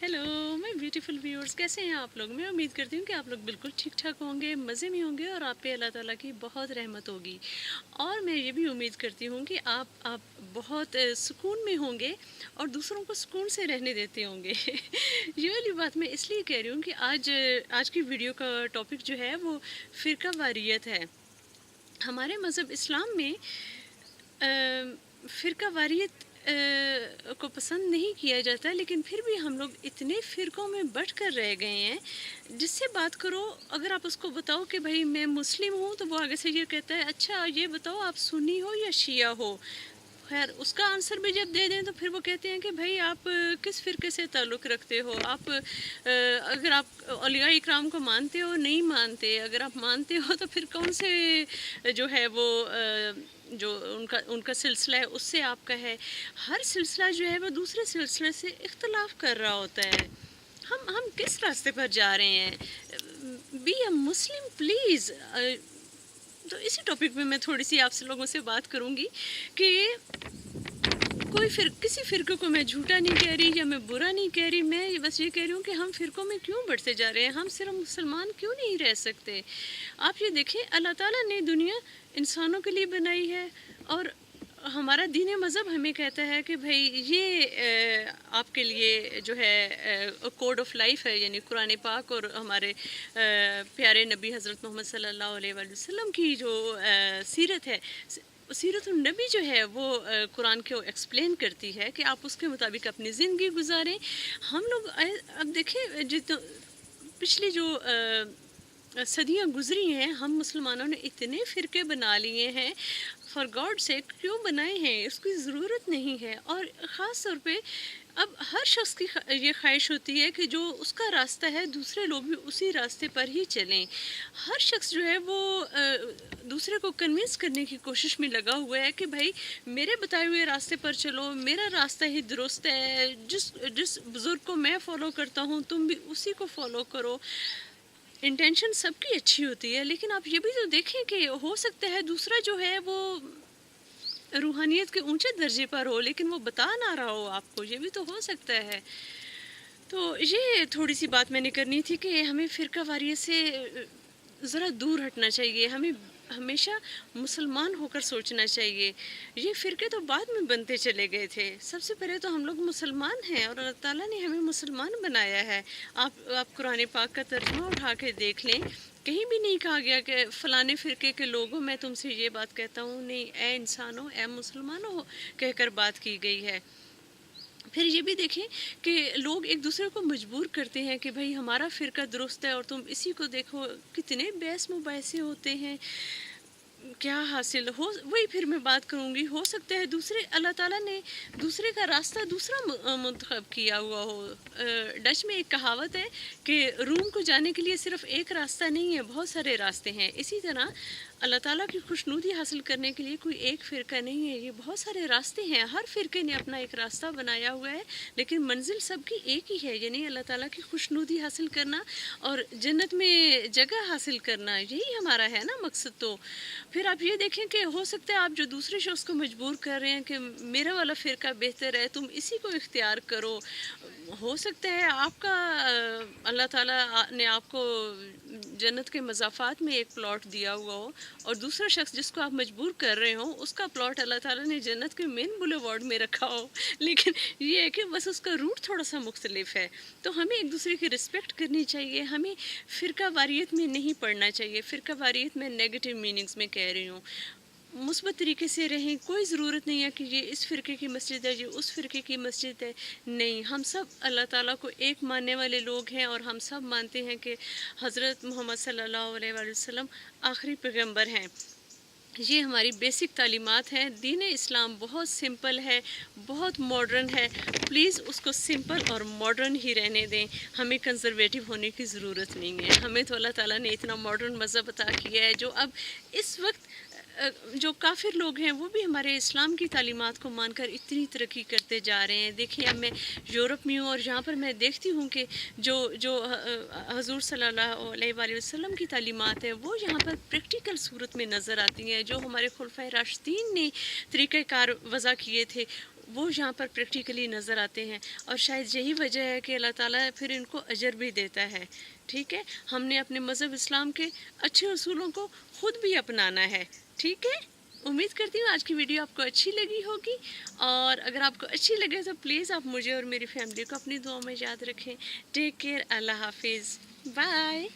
Hello my beautiful viewers, कैसे हैं आप लोग। मैं उम्मीद करती हूँ कि आप लोग बिल्कुल ठीक ठाक होंगे, मज़े में होंगे और आप पे अल्लाह ताला की बहुत रहमत होगी। और मैं ये भी उम्मीद करती हूँ कि आप बहुत सुकून में होंगे और दूसरों को सुकून से रहने देते होंगे। ये वाली बात मैं इसलिए कह रही हूँ कि आज की वीडियो का टॉपिक जो है वो फ़िरका वारियत है। हमारे मज़हब इस्लाम में फ़िरका वारियत को पसंद नहीं किया जाता, लेकिन फिर भी हम लोग इतने फ़िरक़ों में बँट कर रह गए हैं। जिससे बात करो, अगर आप उसको बताओ कि भाई मैं मुस्लिम हूँ, तो वो आगे से ये कहता है अच्छा ये बताओ आप सुन्नी हो या शिया हो। खैर उसका आंसर भी जब दे दें तो फिर वो कहते हैं कि भाई आप किस फ़िरके से ताल्लुक़ रखते हो। अगर आप औलिया इकराम को मानते हो, नहीं मानते। अगर आप मानते हो तो फिर कौन से जो है वो जो उनका उनका सिलसिला है उससे आपका है। हर सिलसिला जो है वो दूसरे सिलसिले से इख्तलाफ कर रहा होता है। हम किस रास्ते पर जा रहे हैं। Be a Muslim please. तो इसी टॉपिक पे मैं थोड़ी सी आपसे लोगों से बात करूंगी कि किसी फ़िरक़े को मैं झूठा नहीं कह रही या मैं बुरा नहीं कह रही। मैं बस ये कह रही हूँ कि हम फ़िरक़ों में क्यों बढ़ते जा रहे हैं। हम सिर्फ मुसलमान क्यों नहीं रह सकते। आप ये देखें, अल्लाह ताला ने दुनिया इंसानों के लिए बनाई है और हमारा दीन मज़हब हमें कहता है कि भाई ये आपके लिए जो है कोड ऑफ लाइफ है, यानी कुरान पाक और हमारे प्यारे नबी हज़रत मोहम्मद सल्लल्लाहु अलैहि वसल्लम की जो सीरत है, सीरत नबी जो है वो कुरान को एक्सप्लेन करती है कि आप उसके मुताबिक अपनी ज़िंदगी गुजारें। हम लोग अब देखें, जितना पिछली जो सदियाँ गुजरी हैं, हम मुसलमानों ने इतने फ़िरके बना लिए हैं। फॉर गॉड से क्यों बनाए हैं, उसकी ज़रूरत नहीं है। और ख़ास तौर पे अब हर शख्स की ये ख्वाहिश होती है कि जो उसका रास्ता है दूसरे लोग भी उसी रास्ते पर ही चलें। हर शख्स जो है वो दूसरे को कन्विंस करने की कोशिश में लगा हुआ है कि भाई मेरे बताए हुए रास्ते पर चलो, मेरा रास्ता ही दुरुस्त है। जिस जिस बुज़ुर्ग को मैं फ़ॉलो करता हूँ तुम भी उसी को फ़ॉलो करो। इंटेंशन सबकी अच्छी होती है, लेकिन आप ये भी तो देखें कि हो सकता है दूसरा जो है वो रूहानियत के ऊंचे दर्जे पर हो, लेकिन वो बता ना रहा हो आपको। ये भी तो हो सकता है। तो ये थोड़ी सी बात मैंने करनी थी कि हमें फ़िरका वारियत से ज़रा दूर हटना चाहिए। हमें हमेशा मुसलमान होकर सोचना चाहिए। ये फ़िरके तो बाद में बनते चले गए थे। सबसे पहले तो हम लोग मुसलमान हैं और अल्लाह ताला ने हमें मुसलमान बनाया है। आप कुरान पाक का तर्जुमा उठा के देख लें, कहीं भी नहीं कहा गया कि फ़लाने फ़िरके के लोगों मैं तुमसे ये बात कहता हूँ। नहीं, ए इंसानों, ए मुसलमानों कहकर बात की गई है। फिर ये भी देखें कि लोग एक दूसरे को मजबूर करते हैं कि भाई हमारा फ़िरका दुरुस्त है और तुम इसी को देखो। कितने बहस मुबाहसे होते हैं, क्या हासिल हो। वही फिर मैं बात करूँगी, हो सकता है दूसरे अल्लाह ताला ने दूसरे का रास्ता दूसरा मुंतखब किया हुआ हो। डच में एक कहावत है कि रूम को जाने के लिए सिर्फ एक रास्ता नहीं है, बहुत सारे रास्ते हैं। इसी तरह अल्लाह ताला की खुशनुदी हासिल करने के लिए कोई एक फ़िरका नहीं है, ये बहुत सारे रास्ते हैं। हर फ़िरके ने अपना एक रास्ता बनाया हुआ है, लेकिन मंजिल सबकी एक ही है, यानी अल्लाह ताला की खुशनुदी हासिल करना और जन्नत में जगह हासिल करना। यही हमारा है ना मकसद। तो फिर आप ये देखें कि हो सकता है आप जो दूसरे शख्स को मजबूर कर रहे हैं कि मेरा वाला फ़िरका बेहतर है, तुम इसी को इख्तियार करो। हो सकता है आपका अल्लाह ताला ने आपको जन्नत के मज़ाफ़ात में एक प्लॉट दिया हुआ हो और दूसरा शख्स जिसको आप मजबूर कर रहे हो उसका प्लॉट अल्लाह ताला ने जन्नत के मेन बुलेवार्ड में रखा हो, लेकिन ये है कि बस उसका रूट थोड़ा सा मुख्तलिफ है। तो हमें एक दूसरे की रिस्पेक्ट करनी चाहिए। हमें फ़िरका वारियत में नहीं पढ़ना चाहिए। फ़िरका वारियत में नेगेटिव मीनिंग्स में कह रही हूँ। मुस्बत तरीके से रहें। कोई ज़रूरत नहीं है कि ये इस फ़िरके की मस्जिद है, ये उस फ़िरके की मस्जिद है। नहीं, हम सब अल्लाह ताला को एक मानने वाले लोग हैं और हम सब मानते हैं कि हज़रत मोहम्मद सल्लल्लाहु अलैहि वसल्लम आखिरी पैगंबर हैं। ये हमारी बेसिक तालीमात हैं। दीन इस्लाम बहुत सिंपल है, बहुत मॉडर्न है। प्लीज़ उसको सिंपल और मॉडर्न ही रहने दें। हमें कंज़र्वेटिव होने की ज़रूरत नहीं है। हमें तो अल्लाह ताला ने इतना मॉडर्न मज़हब अता किया है जो अब इस वक्त जो काफ़िर लोग हैं वो भी हमारे इस्लाम की तालीमात को मानकर इतनी तरक्की करते जा रहे हैं। देखिए अब मैं यूरोप में हूँ और यहाँ पर मैं देखती हूँ कि जो जो हज़ूर सल्लल्लाहु अलैहि वसल्लम की तालीमात है वो यहाँ पर प्रैक्टिकल सूरत में नज़र आती हैं। जो हमारे खुलफ़ाए राशिदीन ने तरीक़ाकार वज़ा किए थे وہ یہاں پر پریکٹیکلی نظر آتے ہیں، اور شاید یہی وجہ ہے کہ اللہ تعالیٰ پھر ان کو اجر بھی دیتا ہے. ٹھیک ہے، ہم نے اپنے مذہب اسلام کے اچھے اصولوں کو خود بھی اپنانا ہے. ٹھیک ہے، امید کرتی ہوں آج کی ویڈیو آپ کو اچھی لگی ہوگی، اور اگر آپ کو اچھی لگے تو پلیز آپ مجھے اور میری فیملی کو اپنی دعاؤں میں یاد رکھیں. ٹیک کیئر، اللہ حافظ، بائے.